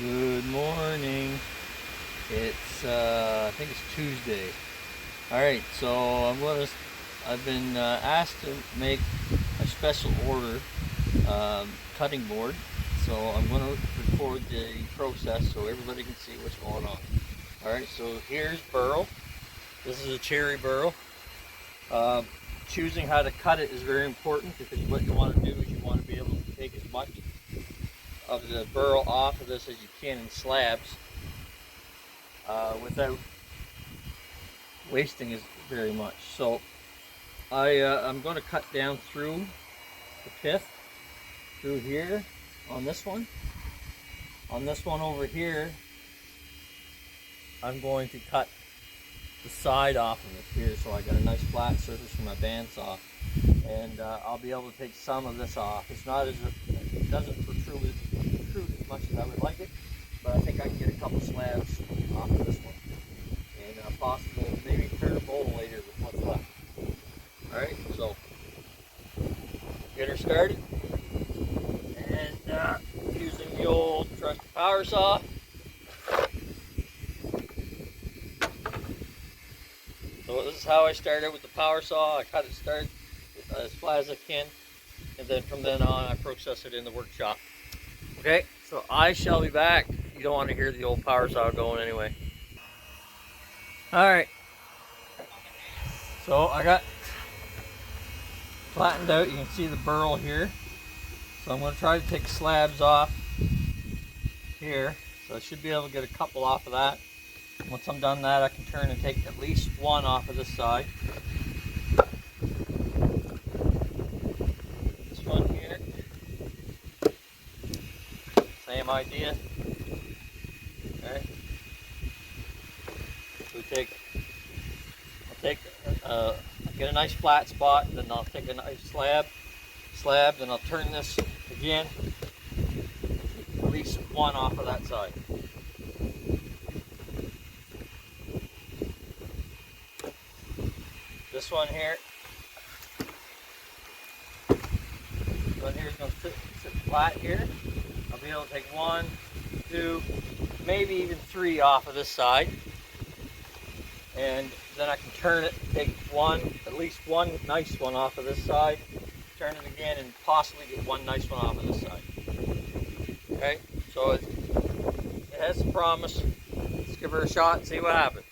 Good morning. It's I think it's Tuesday. All right, so I've been asked to make a special order cutting board. So I'm going to record the process so everybody can see what's going on. All right, so here's burl. This is a cherry burl. Choosing how to cut it is very important, because what you want to do is you want to be able to take as much of the burl off of this as you can in slabs without wasting as very much. So I'm going to cut down through the pith through here on this one. On this one over here, I'm going to cut the side off of it here, so I got a nice flat surface for my bandsaw, and I'll be able to take some of this off. It's not as it doesn't protrude as much as I would like it, but I think I can get a couple slabs off of this one, and possible maybe turn a bowl later with what's left. All right, so get her started, and using the old trusty power saw. So this is how I started with the power saw. I cut it started as flat as I can, and then from then on I process it in the workshop. Okay, so I shall be back. You don't want to hear the old power saw going anyway. Alright, so I got flattened out. You can see the burl here. So I'm going to try to take slabs off here. So I should be able to get a couple off of that. Once I'm done that, I can turn and take at least one off of this side. This one here, same idea. Okay. So I'll get a nice flat spot, then I'll take a nice slab, then I'll turn this again, at least one off of that side. This one here is going to sit flat here. I'll be able to take one, two, maybe even three off of this side, and then I can turn it, take at least one nice one off of this side, turn it again, and possibly get one nice one off of this side. Okay, so it has the promise. Let's give her a shot and see what happens.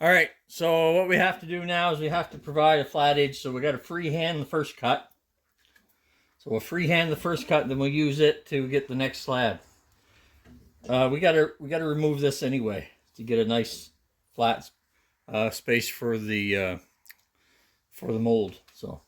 All right, so what we have to do now is we have to provide a flat edge. So we got to freehand the first cut. So we'll freehand the first cut, then we'll use it to get the next slab. We gotta remove this anyway to get a nice flat space for the mold. So.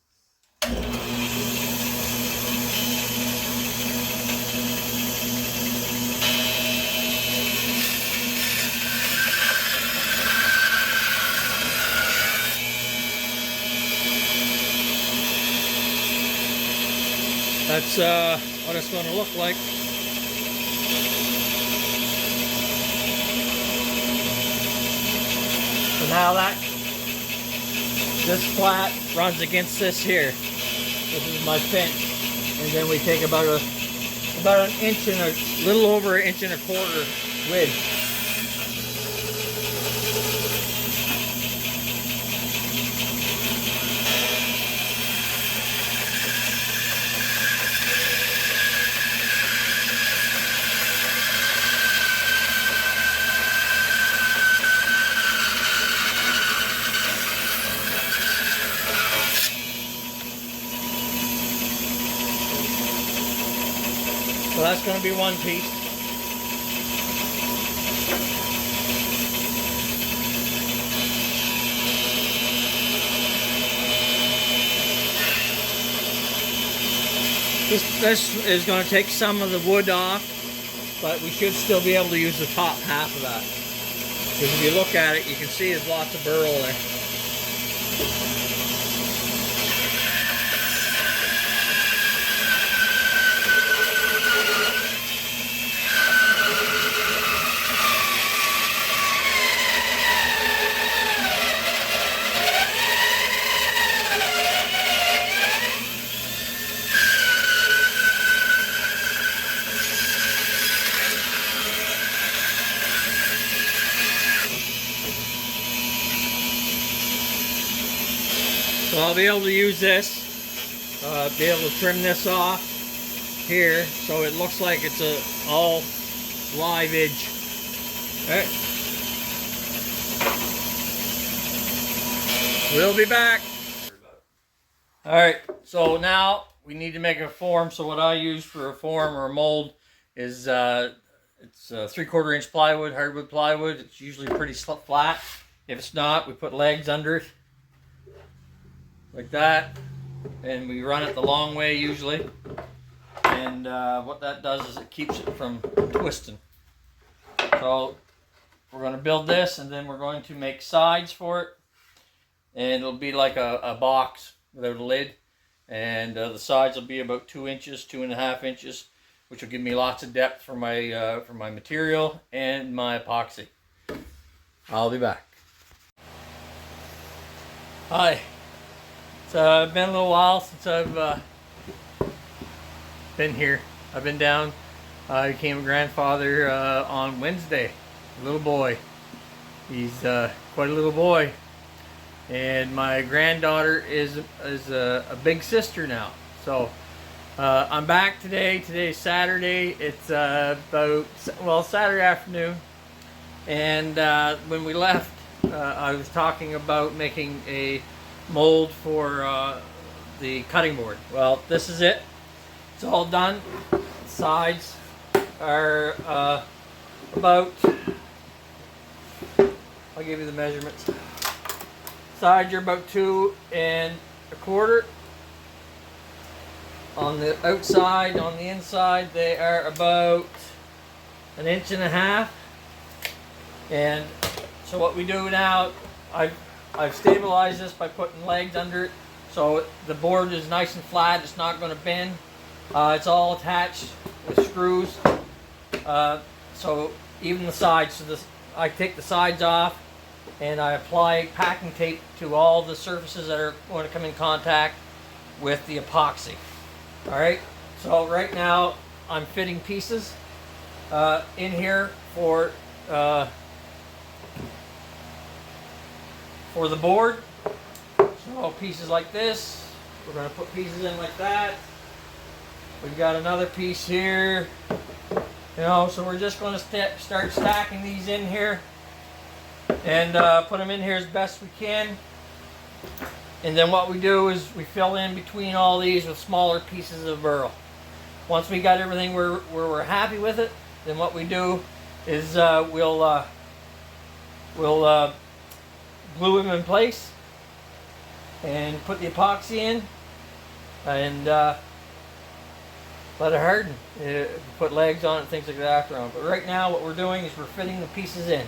That's what it's going to look like. So now this flat runs against this here. This is my fence, and then we take about an inch and a little over an inch and a quarter width. So that's going to be one piece. This is going to take some of the wood off, but we should still be able to use the top half of that. Because if you look at it, you can see there's lots of burl there. I'll be able to use this, be able to trim this off here so it looks like it's a all live edge. Alright. We'll be back. Alright, so now we need to make a form. So what I use for a form or a mold is it's 3/4 inch plywood, hardwood plywood. It's usually pretty flat. If it's not, we put legs under it like that, and we run it the long way usually. And what that does is it keeps it from twisting. So we're going to build this, and then we're going to make sides for it, and it'll be like a box without a lid, and the sides will be about 2 inches, 2.5 inches, which will give me lots of depth for my material and my epoxy. I'll be back. Hi. It's been a little while since I've been here. I've been down. I became a grandfather on Wednesday. A little boy. He's quite a little boy. And my granddaughter is a big sister now. So I'm back today. Today's Saturday. It's Saturday afternoon. And when we left, I was talking about making a mold for the cutting board. Well, this is it. It's all done. Sides are about, I'll give you the measurements. Sides are about 2 1/4. On the outside, on the inside, they are about 1.5 inches. And so what we do now, I've stabilized this by putting legs under it, so the board is nice and flat. It's not going to bend. It's all attached with screws. So even the sides. So I take the sides off, and I apply packing tape to all the surfaces that are going to come in contact with the epoxy. All right. So right now I'm fitting pieces in here for the board. So pieces like this, we're going to put pieces in like that. We've got another piece here, so we're just going to start stacking these in here and put them in here as best we can. And then what we do is we fill in between all these with smaller pieces of burl. Once we got everything where we're happy with it, then what we do is we'll glue them in place and put the epoxy in and let it harden. Put legs on it, things like that after on. But right now what we're doing is we're fitting the pieces in.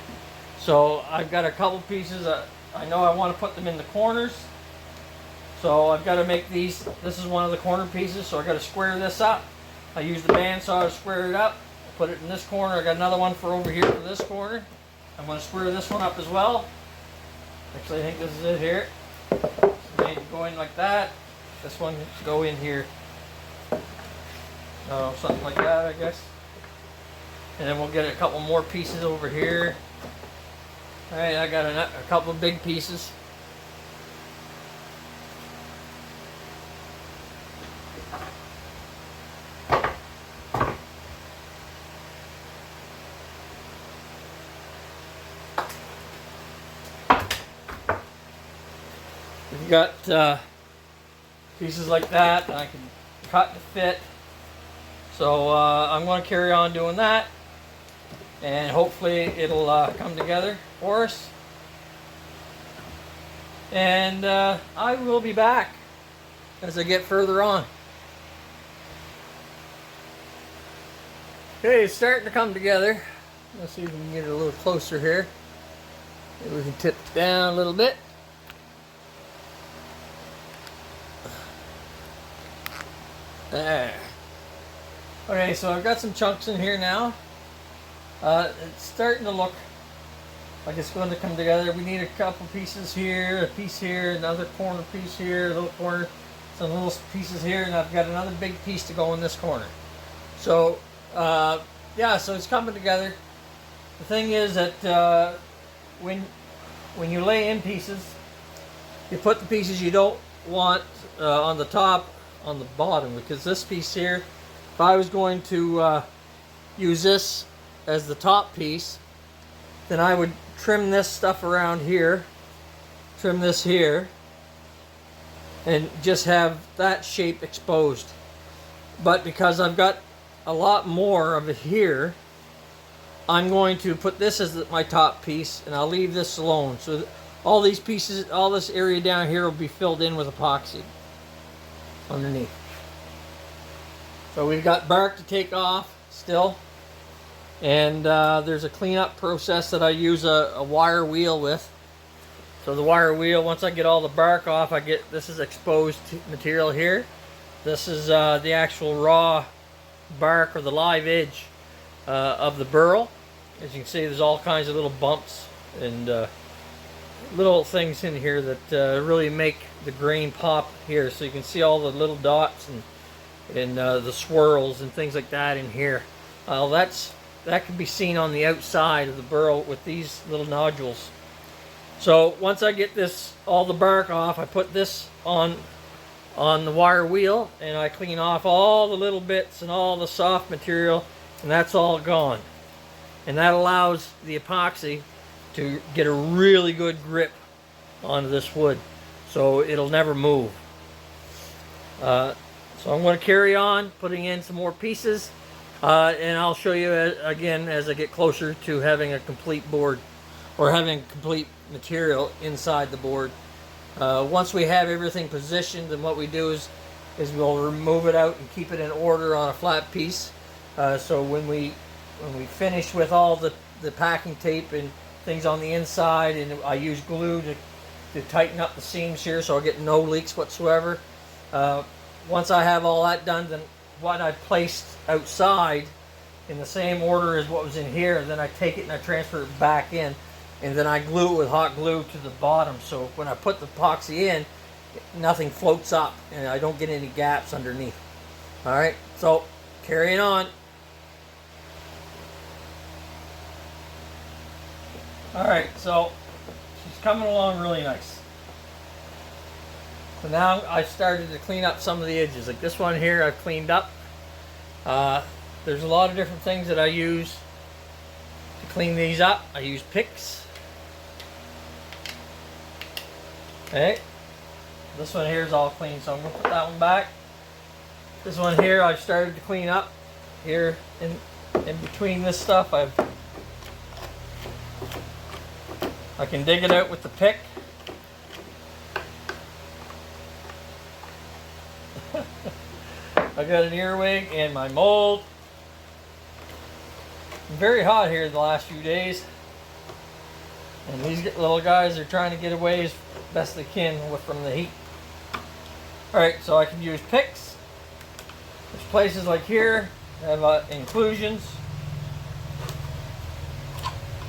So I've got a couple pieces. I know I want to put them in the corners. So I've got to make these. This is one of the corner pieces, so I've got to square this up. I use the bandsaw to square it up. Put it in this corner. I got another one for over here for this corner. I'm going to square this one up as well. Actually, I think this is it here. So they go in like that. This one go in here. Something like that, I guess. And then we'll get a couple more pieces over here. All right, I got a couple of big pieces. We've got pieces like that I can cut to fit. So I'm going to carry on doing that, and hopefully it'll come together for us. And I will be back as I get further on. Okay, it's starting to come together. Let's see if we can get it a little closer here. Maybe we can tip it down a little bit. There. Okay, so I've got some chunks in here now. It's starting to look like it's going to come together. We need a couple pieces here, a piece here, another corner piece here, a little corner, some little pieces here, and I've got another big piece to go in this corner. So, yeah, so it's coming together. The thing is that when you lay in pieces, you put the pieces you don't want on the top, on the bottom, because this piece here, if I was going to use this as the top piece, then I would trim this stuff around here, trim this here, and just have that shape exposed. But because I've got a lot more of it here, I'm going to put this as my top piece, and I'll leave this alone. So all these pieces, all this area down here will be filled in with epoxy underneath. So we've got bark to take off still, and there's a cleanup process that I use a wire wheel with. So the wire wheel, once I get all the bark off, this is exposed material here. This is the actual raw bark, or the live edge of the burl. As you can see, there's all kinds of little bumps and little things in here that really make the grain pop here. So you can see all the little dots and the swirls and things like that in here. That can be seen on the outside of the burl with these little nodules. So once I get all the bark off, I put this on the wire wheel, and I clean off all the little bits and all the soft material, and that's all gone. And that allows the epoxy to get a really good grip onto this wood, so it'll never move. So I'm going to carry on putting in some more pieces, and I'll show you again as I get closer to having a complete board, or having complete material inside the board. Once we have everything positioned, then what we do is we'll remove it out and keep it in order on a flat piece. So when we finish with all the packing tape and things on the inside, and I use glue to tighten up the seams here so I'll get no leaks whatsoever. Once I have all that done, then what I placed outside in the same order as what was in here, then I take it and I transfer it back in, and then I glue it with hot glue to the bottom, so when I put the epoxy in, nothing floats up and I don't get any gaps underneath. Alright, so carrying on. Alright, so she's coming along really nice. So now I've started to clean up some of the edges. Like this one here I've cleaned up. There's a lot of different things that I use to clean these up. I use picks. Okay, this one here is all clean, so I'm going to put that one back. This one here I've started to clean up. Here in between this stuff, I can dig it out with the pick. I got an earwig and my mold. It's very hot here the last few days, and these little guys are trying to get away as best they can from the heat. Alright, so I can use picks. There's places like here that have inclusions.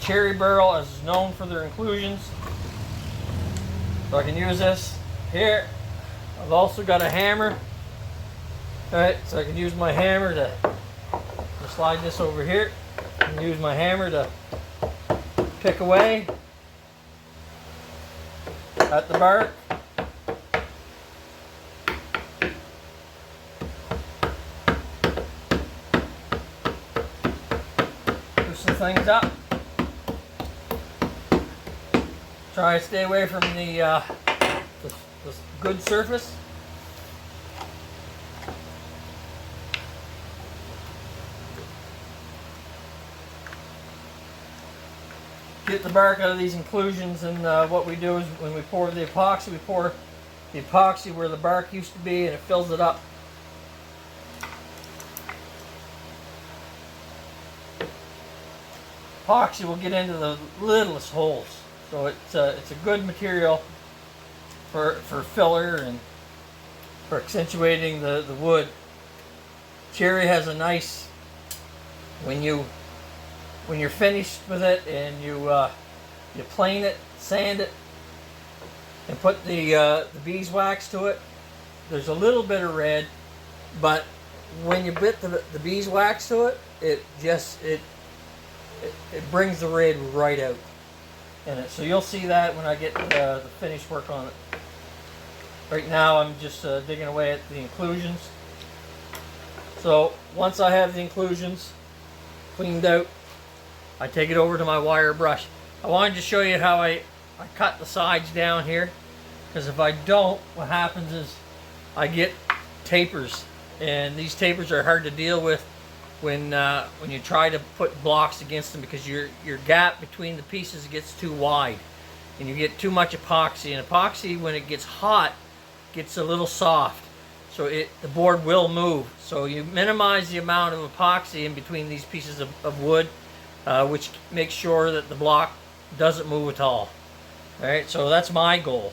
Cherry Burl is known for their inclusions, so I can use this here. I've also got a hammer. Alright, so I can use my hammer to slide this over here, and use my hammer to pick away at the bark. Loosen things up. Try and stay away from the good surface. Get the bark out of these inclusions, and what we do is when we pour the epoxy, we pour the epoxy where the bark used to be, and it fills it up. Epoxy will get into the littlest holes, so it's a good material for filler and for accentuating the wood. Cherry has a nice, when you're finished with it and you plane it, sand it, and put the beeswax to it, there's a little bit of red, but when you put the beeswax to it, it brings the red right out in it. So you'll see that when I get the finished work on it. Right now I'm just digging away at the inclusions. So once I have the inclusions cleaned out, I take it over to my wire brush. I wanted to show you how I cut the sides down here, because if I don't, what happens is I get tapers, and these tapers are hard to deal with when you try to put blocks against them, because your gap between the pieces gets too wide and you get too much epoxy. And epoxy, when it gets hot, gets a little soft, so the board will move. So you minimize the amount of epoxy in between these pieces of wood, which makes sure that the block doesn't move at all. Alright, so that's my goal.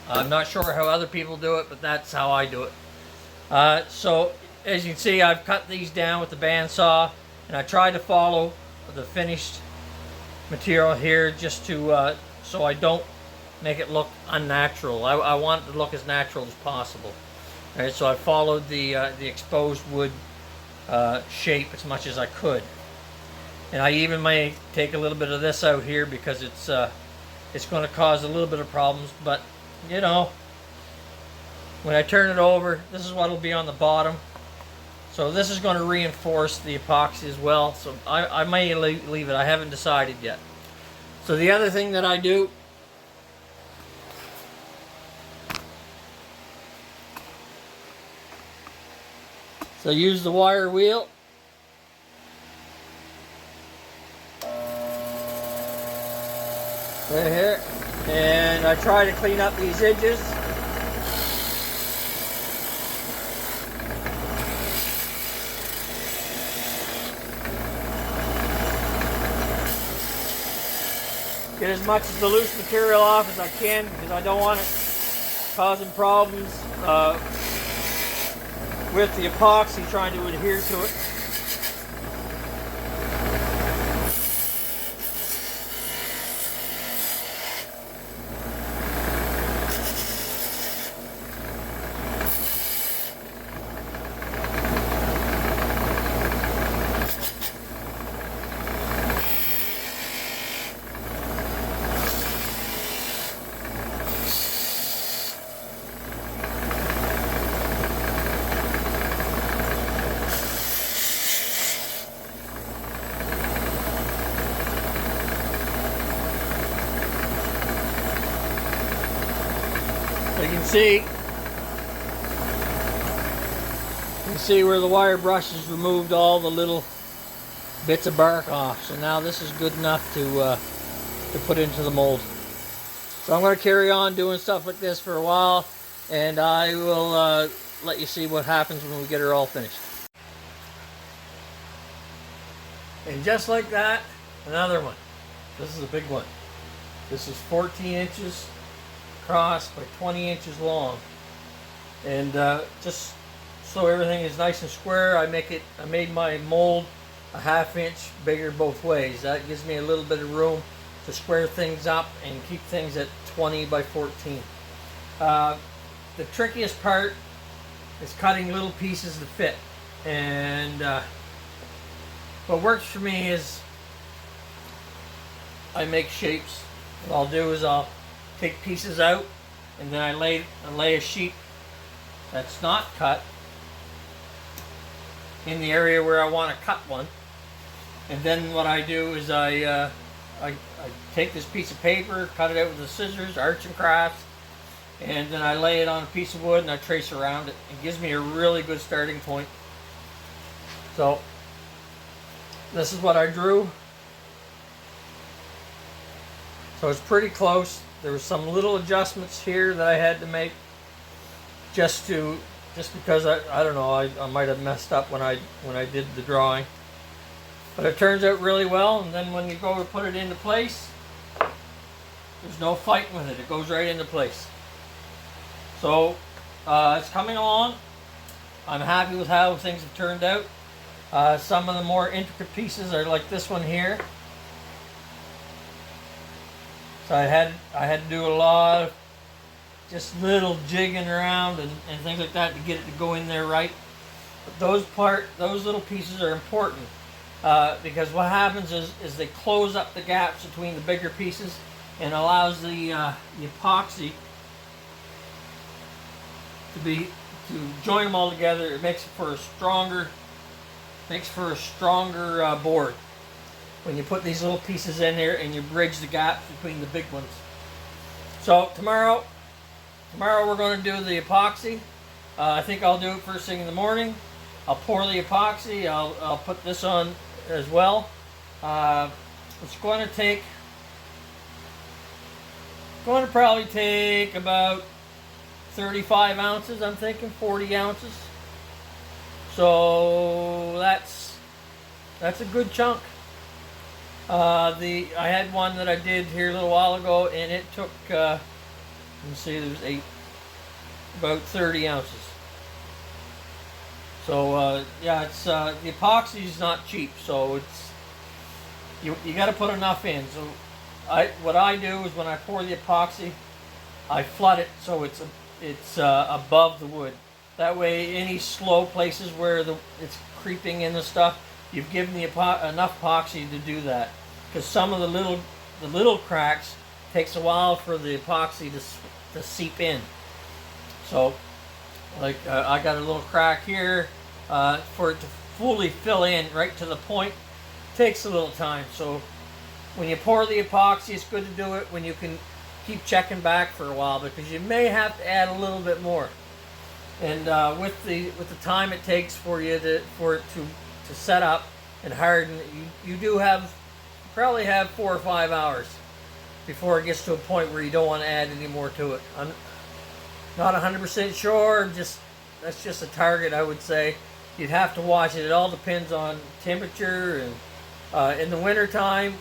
I'm not sure how other people do it, but that's how I do it. So as you can see, I've cut these down with the bandsaw, and I try to follow the finished material here just to so I don't make it look unnatural. I want it to look as natural as possible. Alright, so I followed the exposed wood shape as much as I could. And I even may take a little bit of this out here, because it's going to cause a little bit of problems, but you know, when I turn it over, this is what will be on the bottom. So this is going to reinforce the epoxy as well. So I may leave it. I haven't decided yet. So the other thing that I do, so I use the wire wheel. Right here. And I try to clean up these edges. Get as much of the loose material off as I can, because I don't want it causing problems with the epoxy trying to adhere to it. You can see where the wire brush has removed all the little bits of bark off. So now this is good enough to put into the mold. So I'm going to carry on doing stuff like this for a while, and I will let you see what happens when we get her all finished. And just like that, another one. This is a big one. This is 14 inches across by 20 inches long, and just so everything is nice and square, I made my mold a 1/2 inch bigger both ways. That gives me a little bit of room to square things up and keep things at 20 by 14. The trickiest part is cutting little pieces to fit, and what works for me is I make shapes. What I'll do is I'll take pieces out, and then I lay a sheet that's not cut in the area where I want to cut one. And then what I do is I take this piece of paper, cut it out with the scissors, arts and crafts, and then I lay it on a piece of wood and I trace around it. It gives me a really good starting point. So this is what I drew. So it's pretty close. There were some little adjustments here that I had to make just because I don't know, I might have messed up when I did the drawing. But it turns out really well, and then when you go to put it into place, there's no fighting with it. It goes right into place. So it's coming along. I'm happy with how things have turned out. Some of the more intricate pieces are like this one here. So I had to do a lot of just little jigging around and things like that to get it to go in there right. But those little pieces are important because what happens is they close up the gaps between the bigger pieces and allows the epoxy to join them all together. It makes for a stronger board when you put these little pieces in there and you bridge the gaps between the big ones. So tomorrow we're going to do the epoxy. I think I'll do it first thing in the morning. I'll pour the epoxy. I'll put this on as well. It's going to probably take about 35 ounces, I'm thinking 40 ounces. So that's a good chunk. I had one that I did here a little while ago, and it took let me see, there's about 30 ounces. So yeah, it's the epoxy is not cheap, so it's you got to put enough in. So what I do is when I pour the epoxy, I flood it so it's above the wood. That way, any slow places where it's creeping in the stuff, you've given enough epoxy to do that. Because some of the little cracks takes a while for the epoxy to seep in. So, like I got a little crack here, for it to fully fill in right to the point takes a little time. So when you pour the epoxy, it's good to do it when you can keep checking back for a while, because you may have to add a little bit more. And with the time it takes for it to set up and harden, you probably have 4 or 5 hours before it gets to a point where you don't want to add any more to it. I'm not 100% sure. That's just a target, I would say. You'd have to watch it. It all depends on temperature. And in the wintertime,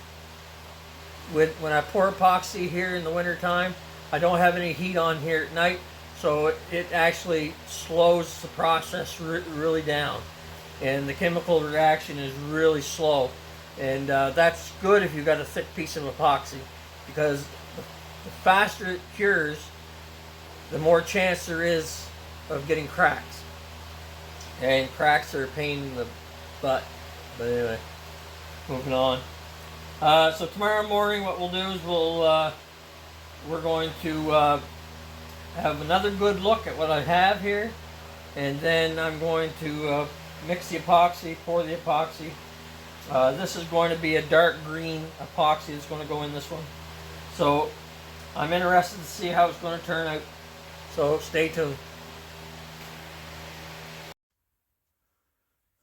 when I pour epoxy here in the wintertime, I don't have any heat on here at night, so it actually slows the process really down, and the chemical reaction is really slow. And that's good if you've got a thick piece of epoxy, because the faster it cures, the more chance there is of getting cracks. And cracks are a pain in the butt. But anyway, moving on. So tomorrow morning, what we'll do is we're going to have another good look at what I have here, and then I'm going to mix the epoxy, pour the epoxy. This is going to be a dark green epoxy that's going to go in this one. So I'm interested to see how it's going to turn out. So stay tuned.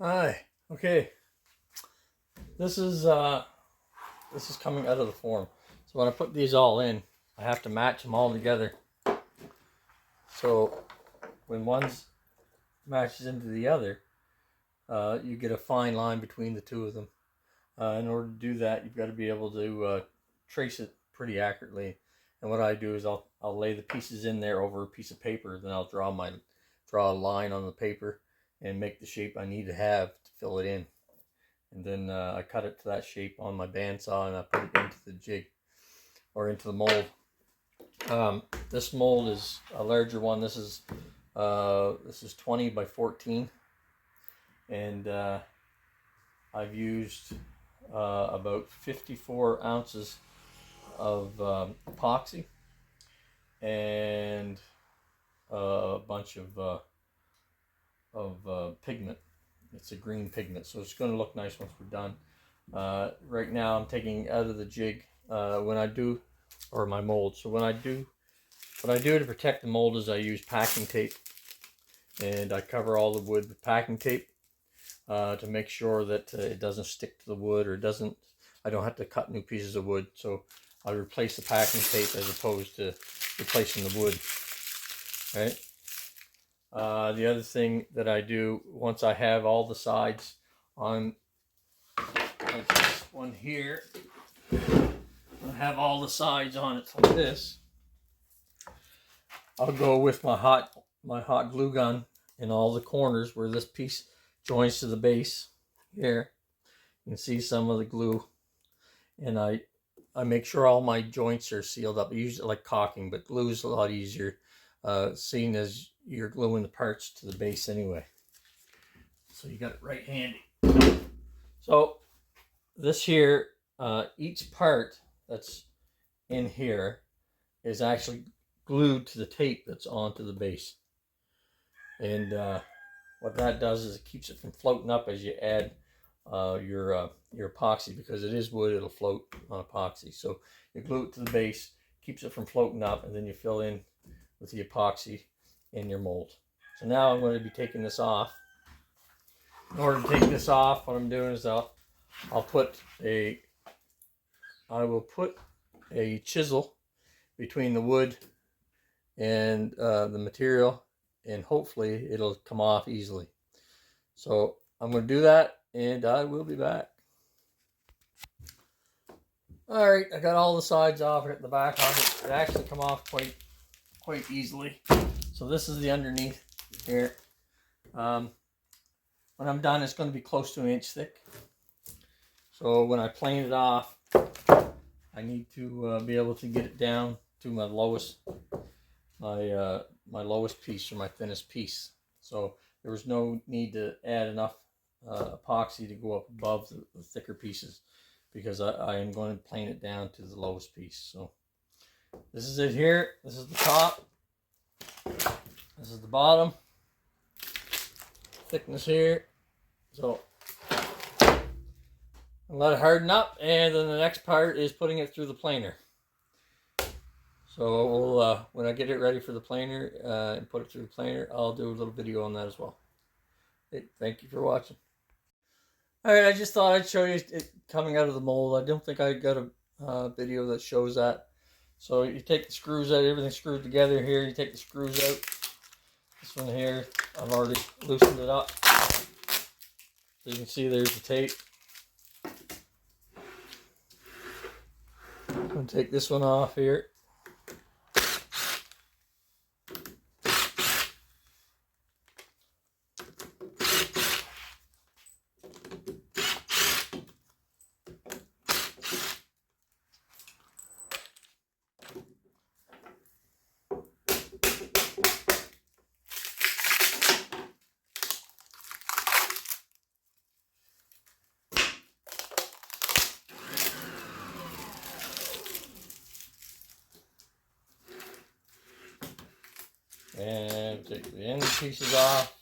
Hi. Okay. This is coming out of the form. So when I put these all in, I have to match them all together. So when one matches into the other, you get a fine line between the two of them. In order to do that, you've got to be able to trace it pretty accurately. And what I do is I'll lay the pieces in there over a piece of paper. Then I'll draw a line on the paper and make the shape I need to have to fill it in. And then I cut it to that shape on my bandsaw, and I put it into the jig or into the mold. This mold is a larger one. This is 20 by 14, and I've used about 54 ounces of epoxy and a bunch of pigment. It's a green pigment, so it's going to look nice once we're done. Right now I'm taking out of the jig or my mold. So what I do to protect the mold is I use packing tape, and I cover all the wood with packing tape to make sure that it doesn't stick to the wood, or I don't have to cut new pieces of wood. So I replace the packing tape as opposed to replacing the wood. Right. The other thing that I do, once I have all the sides on, like this one here, I have all the sides on it like this, I'll go with my hot glue gun in all the corners where this piece joins to the base here. You can see some of the glue, and I make sure all my joints are sealed up. I usually like caulking, but glue is a lot easier, seeing as you're gluing the parts to the base anyway. So you got it right handy. So this here, each part that's in here is actually glued to the tape that's onto the base. And what that does is it keeps it from floating up as you add your epoxy, because it is wood, it'll float on epoxy. So you glue it to the base, keeps it from floating up, and then you fill in with the epoxy in your mold. So now I'm going to be taking this off. In order to take this off, what I'm doing is I will put a chisel between the wood and the material, and hopefully it'll come off easily. So I'm going to do that, and I will be back. All right, I got all the sides off. I got the back off. It actually come off quite easily. So this is the underneath here. When I'm done, it's going to be close to 1 inch thick. So when I plane it off, I need to be able to get it down to my lowest piece, or my thinnest piece. So there was no need to add enough epoxy to go up above the thicker pieces, because I am going to plane it down to the lowest piece. So this is it here. This is the top. This is the bottom. Thickness here. So I'll let it harden up, and then the next part is putting it through the planer. So we'll, when I get it ready for the planer and put it through the planer, I'll do a little video on that as well. Hey, thank you for watching. Alright, I just thought I'd show you it coming out of the mold. I don't think I got a video that shows that. So you take the screws out, everything's screwed together here. You take the screws out. This one here, I've already loosened it up. So you can see there's the tape. I'm going to take this one off here. And take the end pieces off.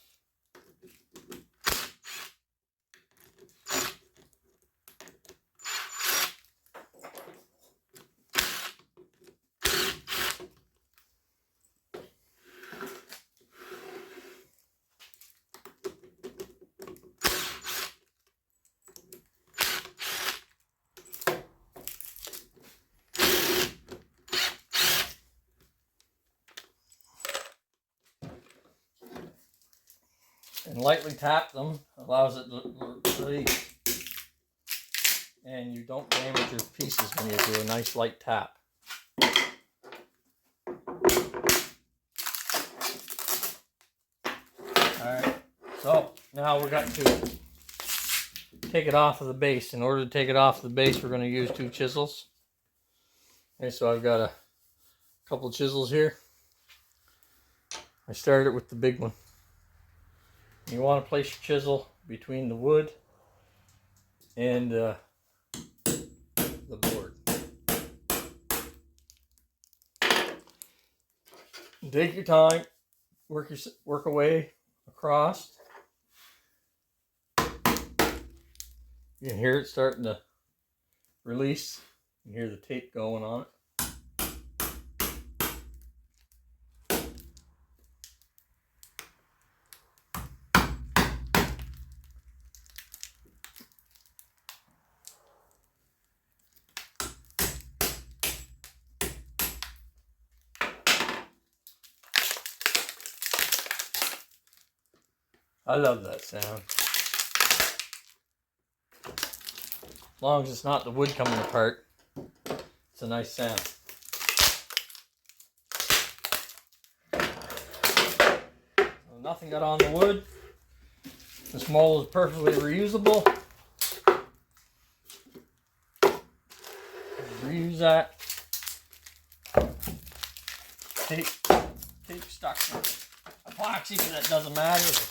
And lightly tap them, allows it to release. And you don't damage your pieces when you do a nice light tap. Alright, so now we're going to take it off of the base. In order to take it off the base, we're going to use 2 chisels. Okay, so I've got a couple chisels here. I started with the big one. You want to place your chisel between the wood and the board. Take your time, work away across. You can hear it starting to release. You can hear the tape going on it. I love that sound. As long as it's not the wood coming apart, it's a nice sound. So nothing got on the wood. This mold is perfectly reusable. Reuse that. Tape stuck with epoxy, but that doesn't matter.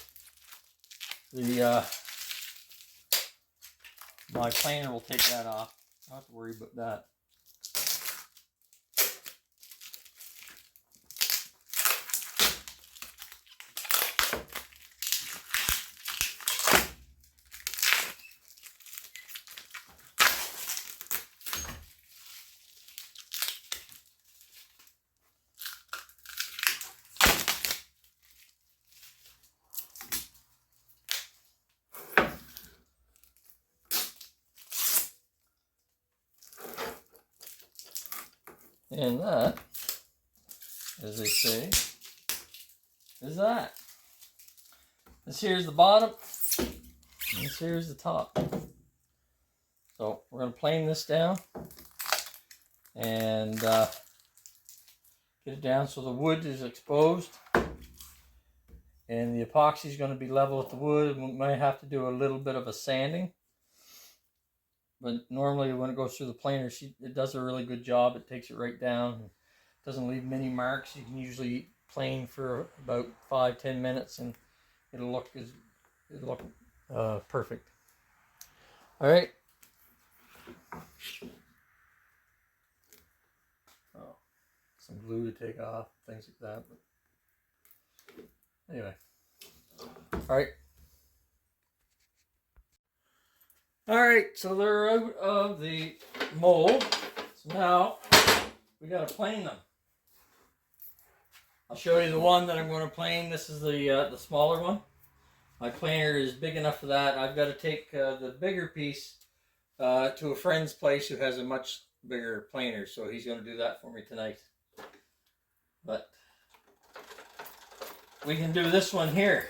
My planer will take that off. I don't have to worry about that. And that, as they say, is that. This here's the bottom, and this here's the top. So we're going to plane this down and get it down so the wood is exposed. And the epoxy is going to be level with the wood. We might have to do a little bit of a sanding. But normally when it goes through the planer, it does a really good job. It takes it right down. It doesn't leave many marks. You can usually plane for about 5-10 minutes and it'll look perfect. All right. Oh, some glue to take off, things like that. But anyway. All right. All right, so they're out of the mold. So now we got to plane them. I'll show you the one that I'm going to plane. This is the smaller one. My planer is big enough for that. I've got to take the bigger piece to a friend's place who has a much bigger planer, so he's going to do that for me tonight. But we can do this one here.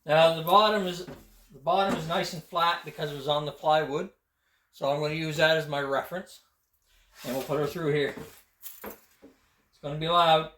Now the bottom is nice and flat because it was on the plywood, so I'm going to use that as my reference, and we'll put her through here. It's going to be loud.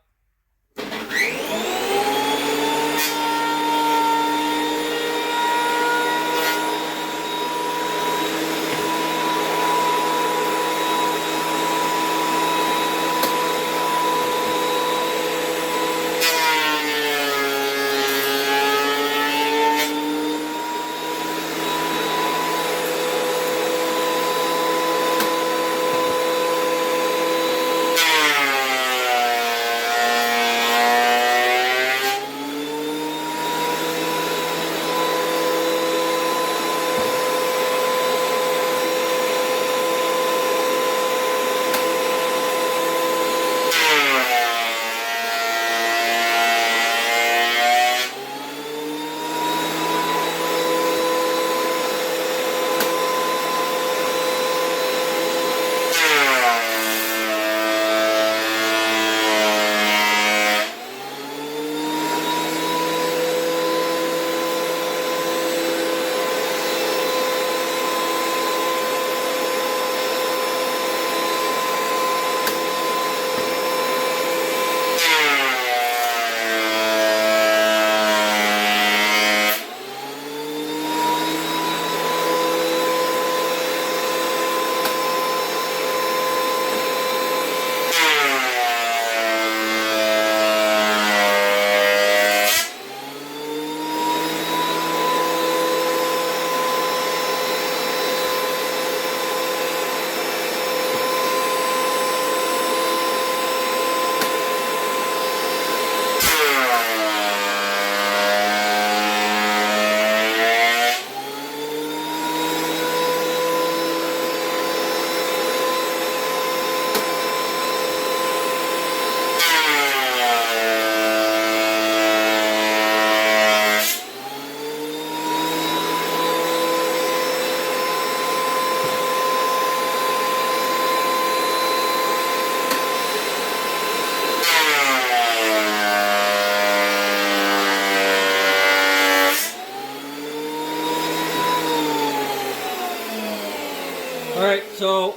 Alright, so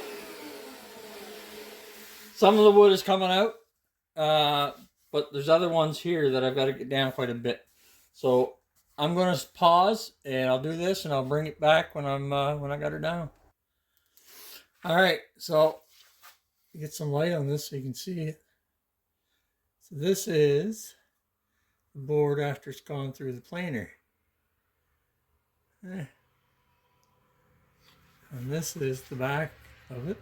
some of the wood is coming out, but there's other ones here that I've got to get down quite a bit. So I'm going to pause and I'll do this and I'll bring it back when I got her down. Alright, so get some light on this so you can see it. So this is the board after it's gone through the planer. And this is the back of it.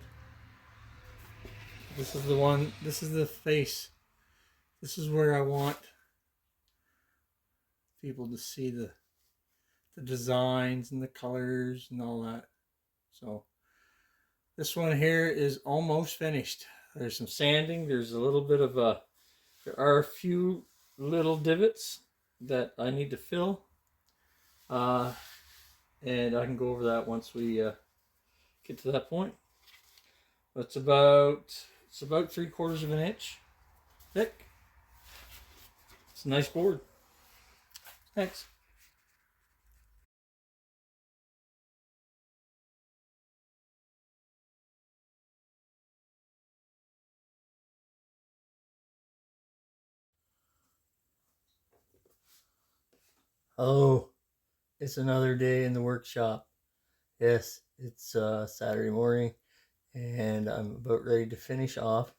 This is the one, this is the face. This is where I want people to see the designs and the colors and all that. So this one here is almost finished. There's some sanding. There's a little bit of there are a few little divots that I need to fill. And I can go over that once we get to that point. It's about 3/4 of an inch thick. It's a nice board. Thanks. Oh, it's another day in the workshop. Yes, it's Saturday morning, and I'm about ready to finish off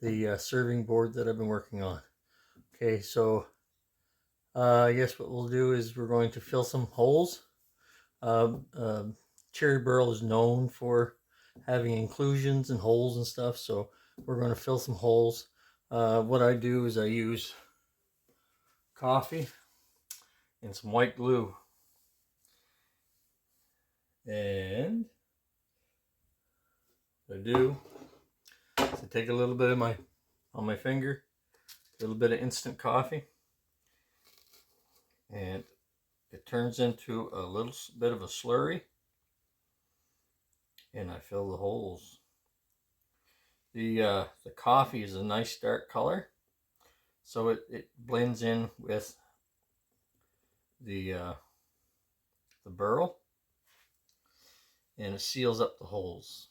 the serving board that I've been working on. Okay, so I guess what we'll do is we're going to fill some holes. Um, um, Cherry Burl is known for having inclusions and holes and stuff, so we're going to fill some holes. What I do is I use coffee and some white glue, and what I do is I take a little bit of on my finger, a little bit of instant coffee, and it turns into a little bit of a slurry, and I fill the holes. The coffee is a nice dark color, so it blends in with the burl, and it seals up the holes.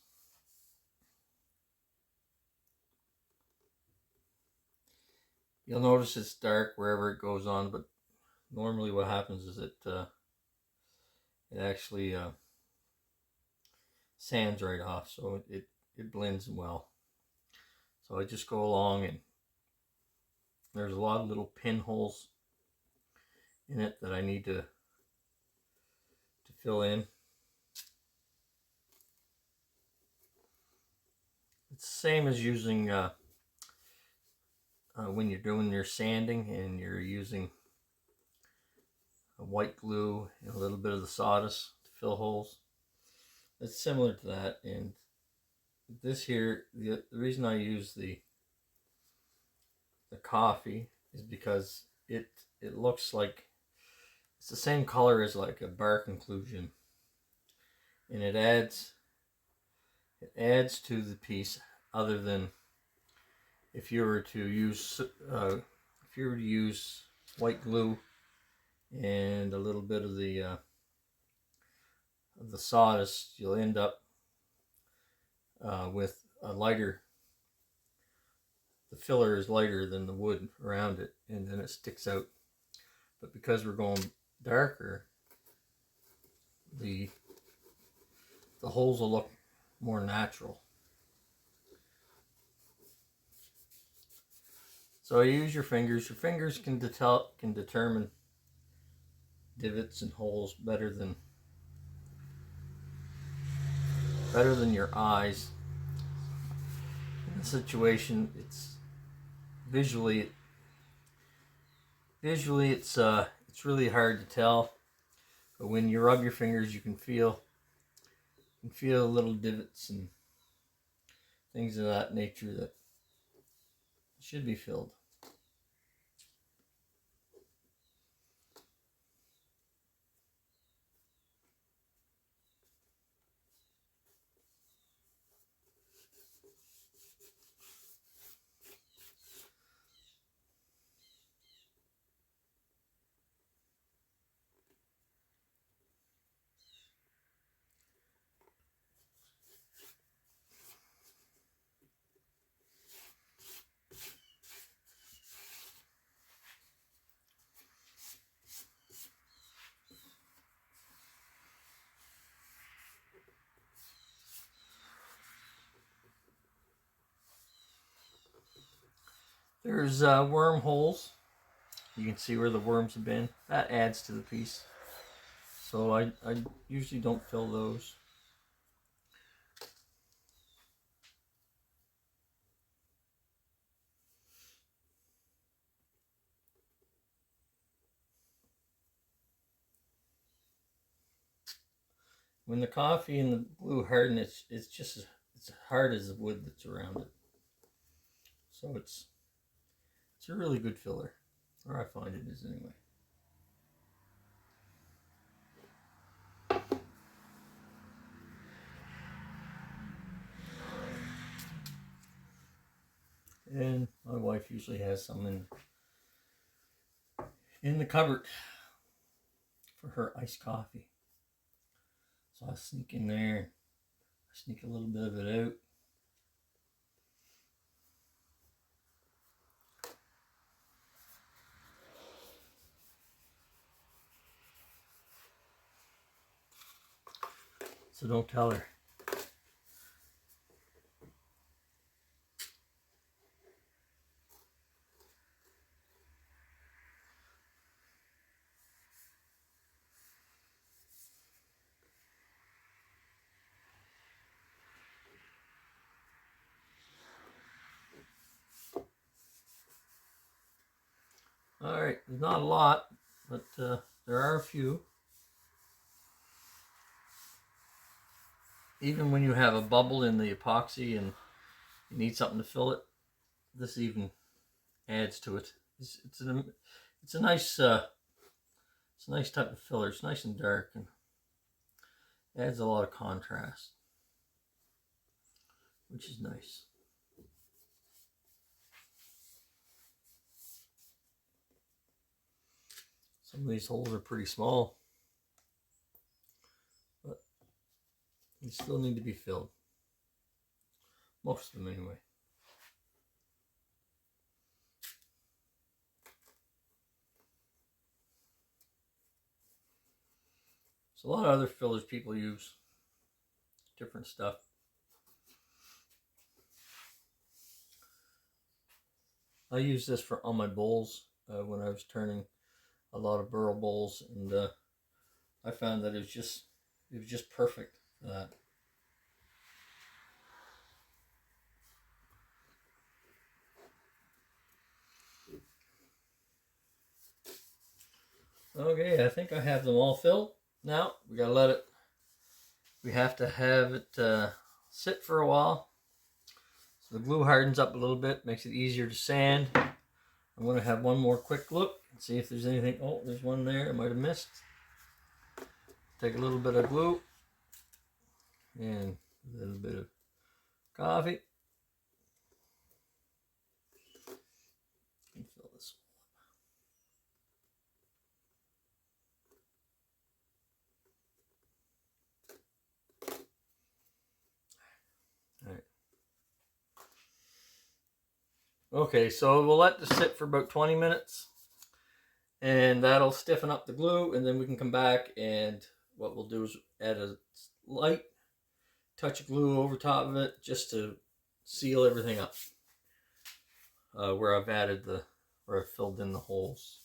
You'll notice it's dark wherever it goes on, but normally what happens is it actually sands right off, so it blends well. So I just go along, and there's a lot of little pinholes in it that I need to fill in. It's the same as using when you're doing your sanding and you're using a white glue and a little bit of the sawdust to fill holes. It's similar to that. And this here, the reason I use the coffee is because it looks like it's the same color as like a bark inclusion, and it adds to the piece, other than if you were to use white glue and a little bit of the sawdust, you'll end up with a lighter. The filler is lighter than the wood around it, and then it sticks out. But because we're going darker, the holes will look more natural. So you use your fingers. Your fingers can determine divots and holes better than your eyes. In this situation, it's visually it's really hard to tell. But when you rub your fingers, you can feel little divots and things of that nature that should be filled. There's wormholes. You can see where the worms have been. That adds to the piece. So I usually don't fill those. When the coffee and the glue harden, it's just it's hard as the wood that's around it. So it's a really good filler, or I find it is anyway. And my wife usually has some in the cupboard for her iced coffee. So I sneak in there, sneak a little bit of it out. So don't tell her. Alright, there's not a lot, but there are a few. Even when you have a bubble in the epoxy and you need something to fill it, this even adds to it. It's a nice type of filler. It's nice and dark and adds a lot of contrast, which is nice. Some of these holes are pretty small, but they still need to be filled. Most of them anyway. So a lot of other fillers people use, different stuff. I use this for on my bowls when I was turning a lot of Burl bowls, and I found that it was just perfect for that. Okay, I think I have them all filled. Now we gotta let it. We have to have it sit for a while, so the glue hardens up a little bit, makes it easier to sand. I'm gonna have one more quick look and see if there's anything. Oh, there's one there I might have missed. Take a little bit of glue and a little bit of coffee. And fill this one up. All right. Okay, so we'll let this sit for about 20 minutes, and that'll stiffen up the glue, and then we can come back, and what we'll do is add a light touch of glue over top of it just to seal everything up where I've filled in the holes.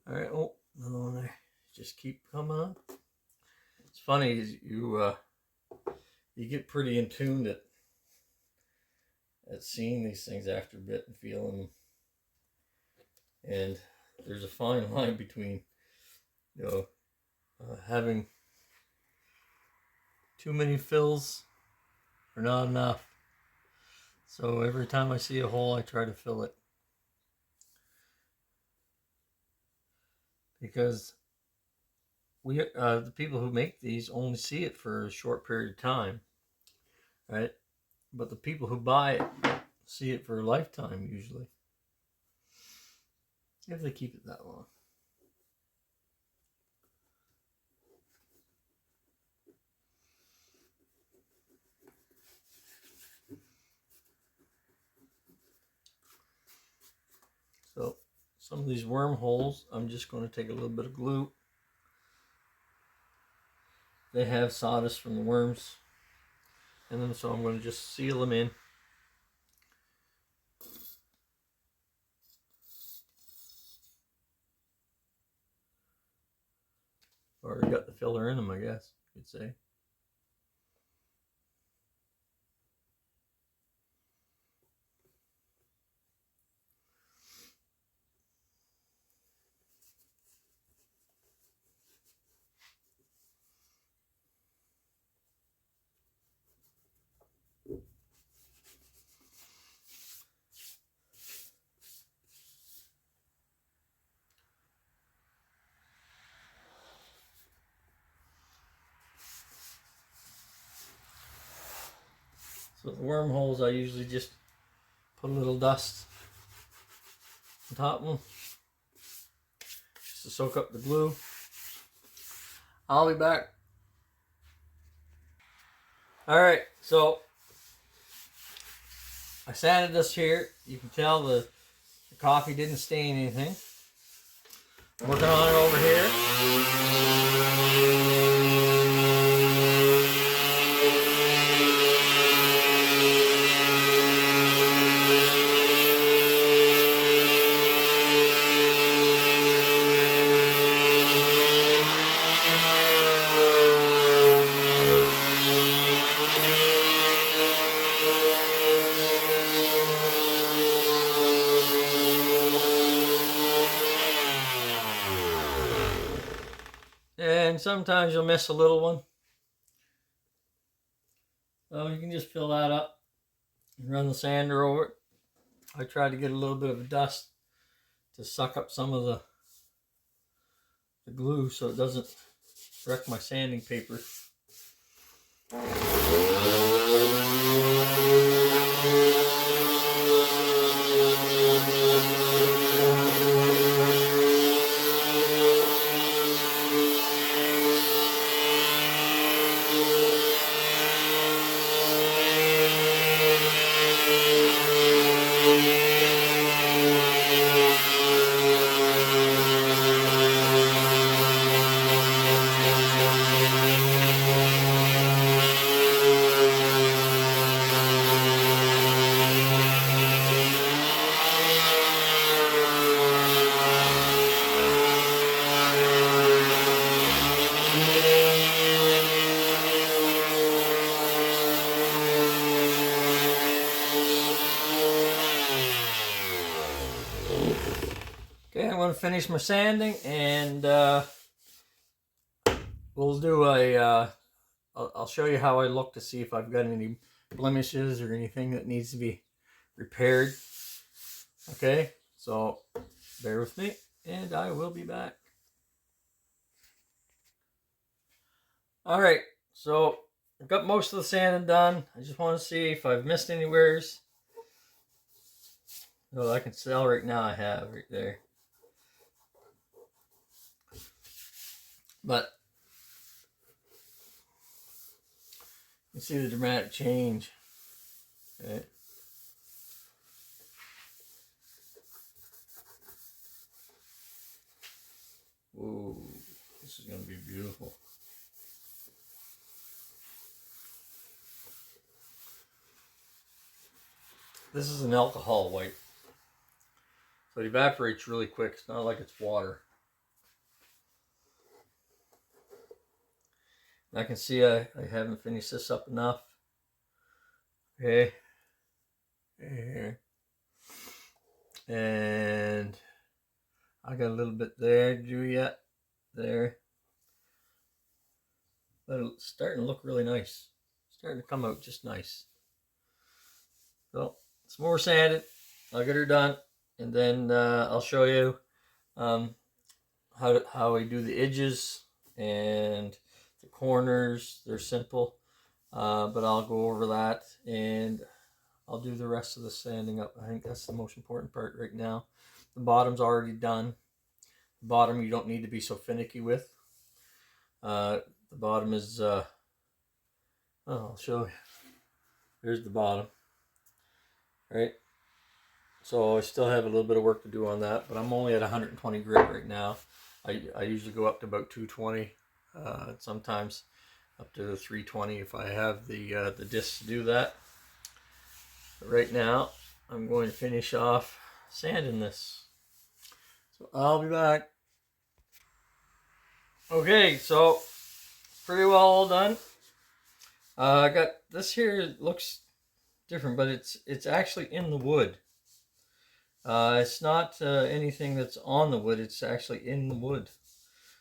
All right, oh, another one there. Just keep coming up. It's funny, you get pretty in tune at seeing these things after a bit and feeling them. And there's a fine line between, having too many fills or not enough. So every time I see a hole, I try to fill it. Because the people who make these only see it for a short period of time, right? But the people who buy it see it for a lifetime usually, if they keep it that long. So some of these wormholes, I'm just going to take a little bit of glue. They have sawdust from the worms, and then so I'm going to just seal them in. Already got the filler in them, I guess you could say. So the wormholes, I usually just Put a little dust on top of them just to soak up the glue. I'll be back. Alright, so I sanded this here. You can tell the coffee didn't stain anything. I'm working on it over here. And sometimes you'll miss a little one. So you can just fill that up and run the sander over it. I try to get a little bit of dust to suck up some of the glue so it doesn't wreck my sanding paper. Okay, I'm going to finish my sanding, and we'll do a, I'll show you how I look to see if I've got any blemishes or anything that needs to be repaired. Okay, so bear with me, and I will be back. Alright, so I've got most of the sanding done. I just want to see if I've missed anywheres. Oh, I can tell right now I have right there. But you see the dramatic change. Okay. Whoa, this is going to be beautiful. This is an alcohol white. So it evaporates really quick. It's not like it's water. I can see I haven't finished this up enough. Okay. Here. And I got a little bit there to do yet. There. But it's starting to look really nice. It's starting to come out just nice. So, some more sanded. I'll get her done. And then I'll show you how I do the edges and the corners. They're simple, but I'll go over that, and I'll do the rest of the sanding up. I think that's the most important part right now. The bottom's already done. The bottom you don't need to be so finicky with. The bottom is, I'll show you. Here's the bottom, right? So I still have a little bit of work to do on that, but I'm only at 120 grit right now. I usually go up to about 220, sometimes up to 320 if I have the discs to do that. But right now, I'm going to finish off sanding this. So I'll be back. Okay, so pretty well all done. I got this here. It looks different, but it's actually in the wood. It's not anything that's on the wood. It's actually in the wood.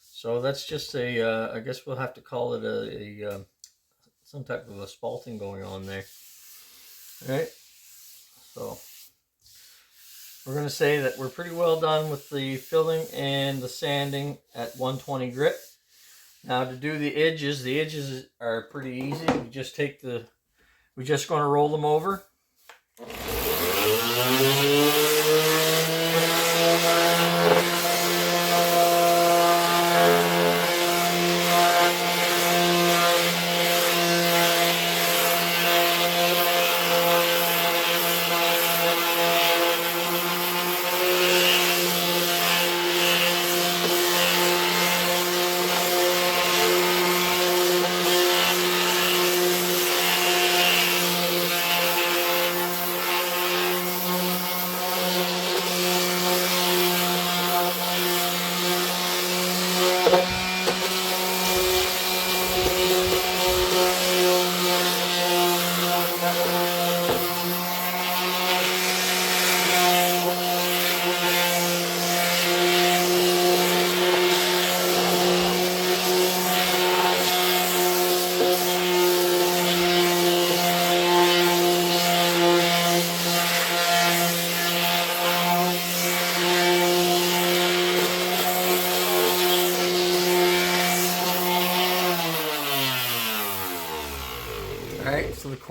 So that's just a, I guess we'll have to call it a some type of a spalting going on there. All right. So we're going to say that we're pretty well done with the filling and the sanding at 120 grit. Now to do the edges are pretty easy. We just take we're just going to roll them over.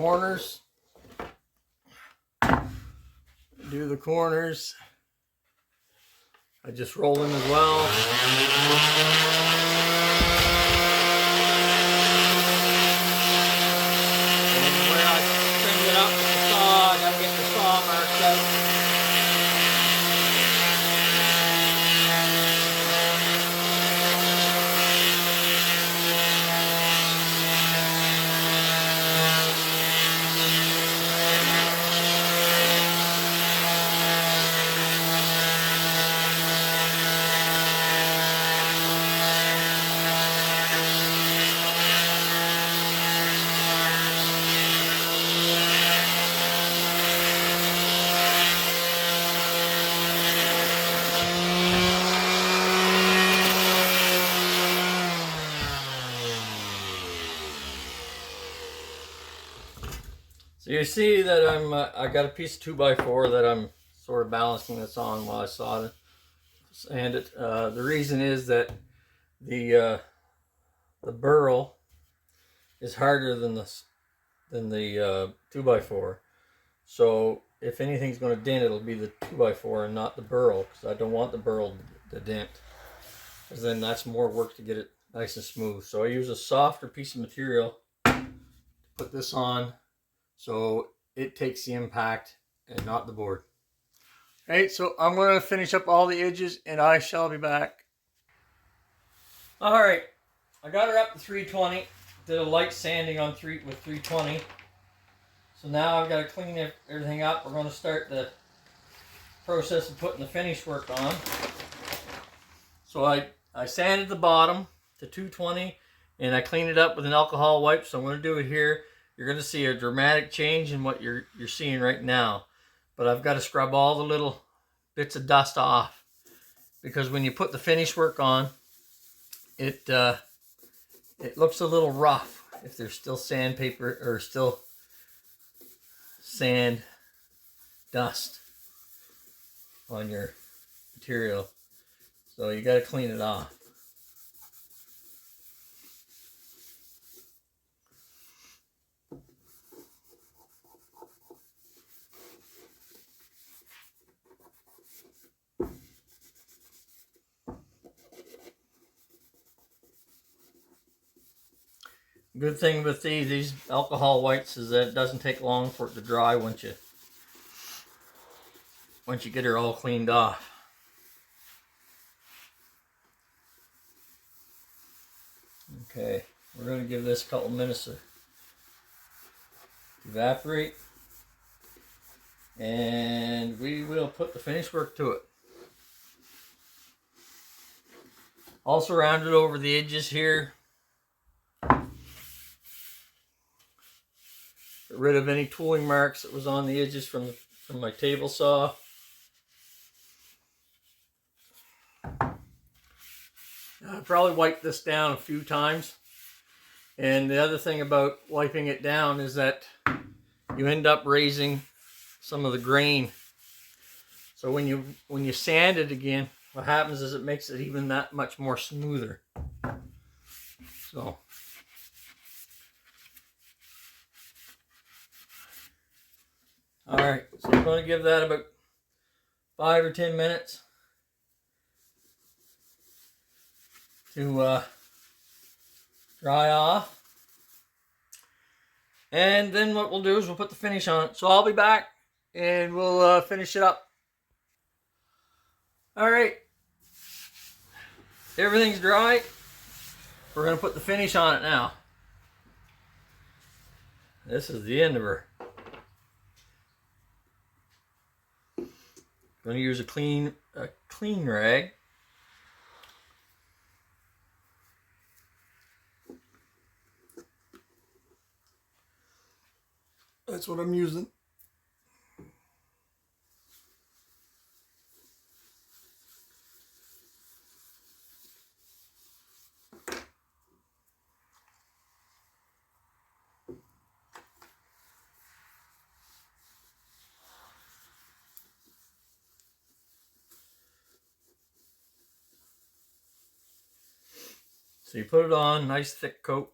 corners. Do the corners. I just roll in as well. And where I trimmed it up with the saw, I gotta get the saw marked out. So you see that I got a piece of 2x4 that I'm sort of balancing this on while I saw it. And the reason is that the burl is harder than the 2x4. So if anything's going to dent, it'll be the 2x4 and not the burl, because I don't want the burl to dent, because then that's more work to get it nice and smooth. So I use a softer piece of material to put this on, so it takes the impact and not the board. Alright, so I'm going to finish up all the edges and I shall be back. Alright, I got her up to 320. Did a light sanding on with 320. So now I've got to clean everything up. We're going to start the process of putting the finish work on. So I sanded the bottom to 220 and I cleaned it up with an alcohol wipe. So I'm going to do it here. You're going to see a dramatic change in what you're seeing right now. But I've got to scrub all the little bits of dust off, because when you put the finish work on, it looks a little rough if there's still sandpaper or still sand dust on your material. So you got to clean it off. Good thing with these alcohol wipes is that it doesn't take long for it to dry once you get her all cleaned off. Okay, we're going to give this a couple minutes to evaporate, and we will put the finish work to it. Also rounded over the edges here. Get rid of any tooling marks that was on the edges from my table saw. I probably wiped this down a few times. And the other thing about wiping it down is that you end up raising some of the grain. So when you sand it again, what happens is it makes it even that much more smoother. So alright, so I'm going to give that about 5 or 10 minutes to dry off. And then what we'll do is we'll put the finish on it. So I'll be back and we'll finish it up. Alright, everything's dry. We're going to put the finish on it now. This is the end of her. Going to use a clean rag. That's what I'm using. So you put it on, nice thick coat,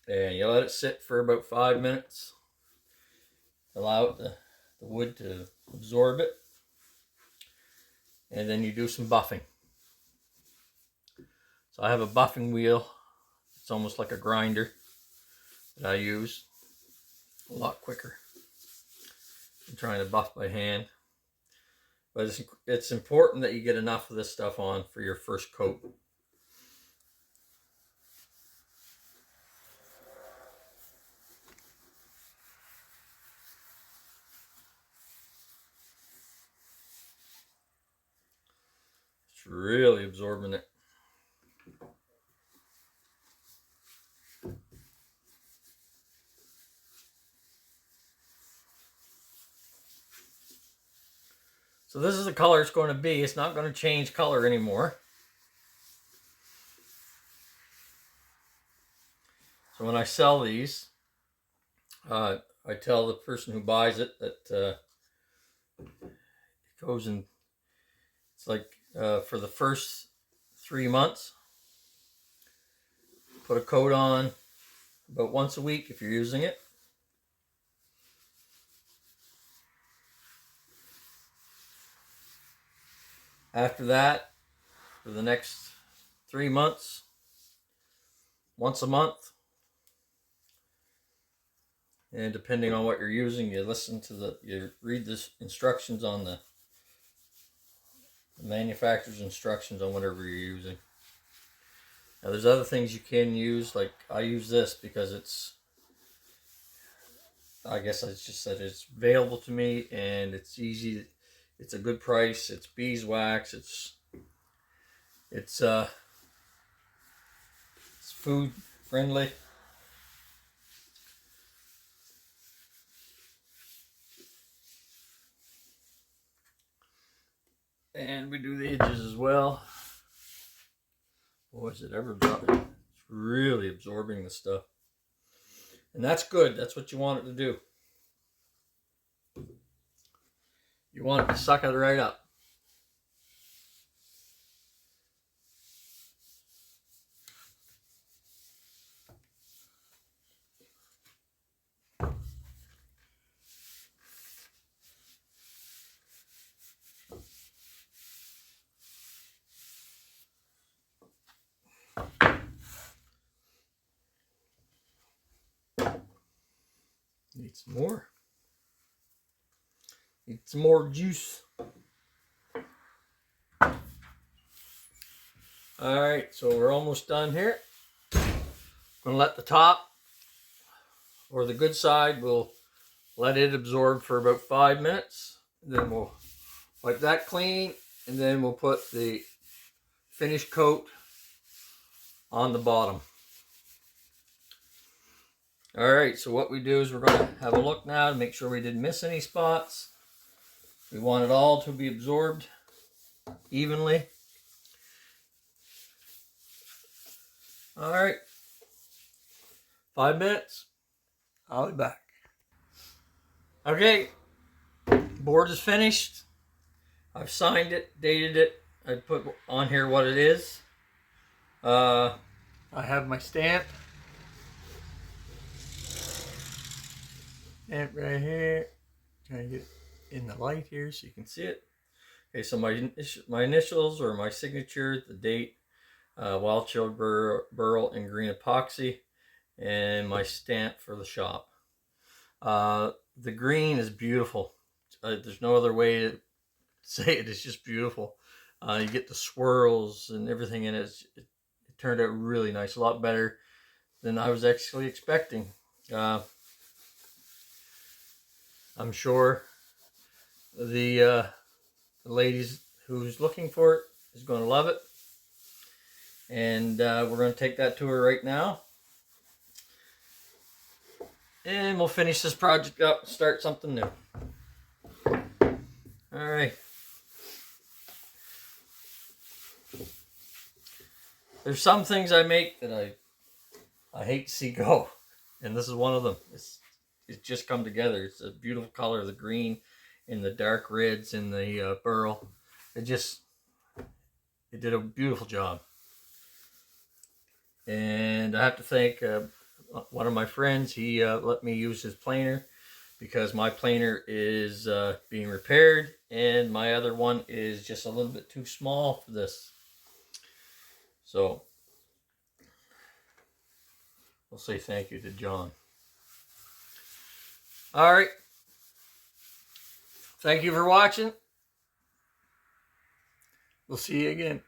and you let it sit for about 5 minutes. allow the wood to absorb it. And then you do some buffing. So I have a buffing wheel. It's almost like a grinder that I use. A lot quicker than trying to buff by hand. But it's important that you get enough of this stuff on for your first coat. It's really absorbing it. So this is the color it's going to be. It's not going to change color anymore. So when I sell these, I tell the person who buys it that it goes in, it's like for the first 3 months, put a coat on about once a week if you're using it. After that, for the next 3 months, once a month. And depending on what you're using, you read the instructions on the manufacturer's instructions on whatever you're using. Now there's other things you can use, like I use this because I guess I just said it's available to me and it's easy. It's a good price. It's beeswax. It's food friendly. And we do the edges as well. Boy, is it ever absorbing. It's really absorbing the stuff. And that's good. That's what you want it to do. You want it to suck it right up. Need some more. Need some more juice. Alright, so we're almost done here. I'm going to let the top, or the good side, we'll let it absorb for about 5 minutes. Then we'll wipe that clean, and then we'll put the finished coat on the bottom. Alright, so what we do is we're going to have a look now to make sure we didn't miss any spots. We want it all to be absorbed evenly. Alright, 5 minutes. I'll be back. Okay, board is finished. I've signed it, dated it. I put on here what it is. I have my stamp. Stamp right here. Trying to get it in the light here so you can see it. Okay, so my initials or my signature, the date, Wild Cherry Burl and Green Epoxy, and my stamp for the shop. The green is beautiful. There's no other way to say it. It's just beautiful. You get the swirls and everything in it. It turned out really nice, a lot better than I was actually expecting. I'm sure the ladies who's looking for it is going to love it. And we're going to take that to her right now. And we'll finish this project up and start something new. Alright. There's some things I make that I hate to see go. And this is one of them. It's just come together. It's a beautiful color, the green and the dark reds in the burl. It did a beautiful job. And I have to thank one of my friends. He let me use his planer because my planer is being repaired and my other one is just a little bit too small for this. So we'll say thank you to John. All right. Thank you for watching. We'll see you again.